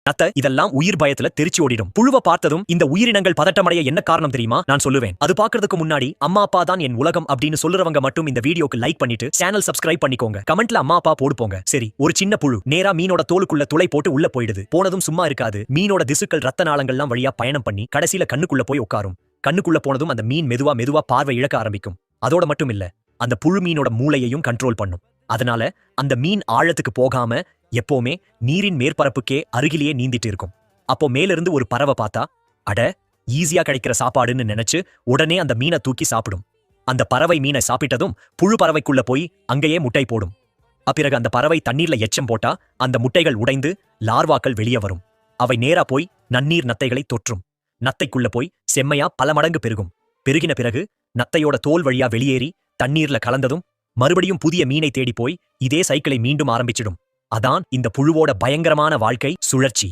நத்த இதெல்லாம் உயிர் பயத்துல தெரிச்சு ஓடிடும். புழுவை பார்த்ததும் இந்த உயிரினங்கள் பதட்டமடைய என்ன காரணம் தெரியுமா? நான் சொல்லுவேன். அது பாக்குறதுக்கு முன்னாடி அம்மா அப்பா தான் என் உலகம் அப்படின்னு சொல்லுறவங்க மட்டும் இந்த வீடியோக்கு லைக் பண்ணிட்டு சேனல் சப்ஸ்கிரைப் பண்ணிக்கோங்க. கமெண்ட்ல அம்மா அப்பா போடு போங்க. சரி, ஒரு சின்ன புழு நேரா மீனோட தோலுக்குள்ள துளை போட்டு உள்ள போயிடுது. போனதும் சும்மா இருக்காது. மீனோட திசுக்கள் ரத்த நாளங்கள்லாம் வழியா பயணம் பண்ணி கடைசியில கண்ணுக்குள்ள போய் உட்காரும். கண்ணுக்குள்ள போனதும் அந்த மீன் மெதுவா பார்வை இழக்க ஆரம்பிக்கும். அதோட மட்டும் இல்ல, அந்த புழு மீனோட மூளையையும் கண்ட்ரோல் பண்ணும். அதனால அந்த மீன் ஆழத்துக்கு போகாம எப்பவுமே நீரின் மேற்பரப்புக்கே அருகிலேயே நீந்திட்டு இருக்கும். அப்போ மேலிருந்து ஒரு பறவை பார்த்தா, அட ஈஸியா கிடைக்கிற சாப்பாடுன்னு நினைச்சு உடனே அந்த மீனை தூக்கி சாப்பிடும். அந்த பறவை மீனை சாப்பிட்டதும் புழு பறவைக்குள்ள போய் அங்கேயே முட்டை போடும். அப்பிறகு அந்த பறவை தண்ணீர்ல எச்சம் போட்டா அந்த முட்டைகள் உடைந்து லார்வாக்கள் வெளியே வரும். அவை நேரா போய் நன்னீர் நத்தைகளை தொற்றும். நத்தைக்குள்ள போய் செம்மையா பல மடங்கு பெருகும். பெருகின பிறகு நத்தையோட தோல் வழியா வெளியேறி தண்ணீர்ல கலந்ததும் மறுபடியும் புதிய மீனை தேடி போய் இதே சைக்கிளை மீண்டும் ஆரம்பிச்சிடும். அதான் இந்த புழுவோட பயங்கரமான வாழ்க்கை சுழற்சி.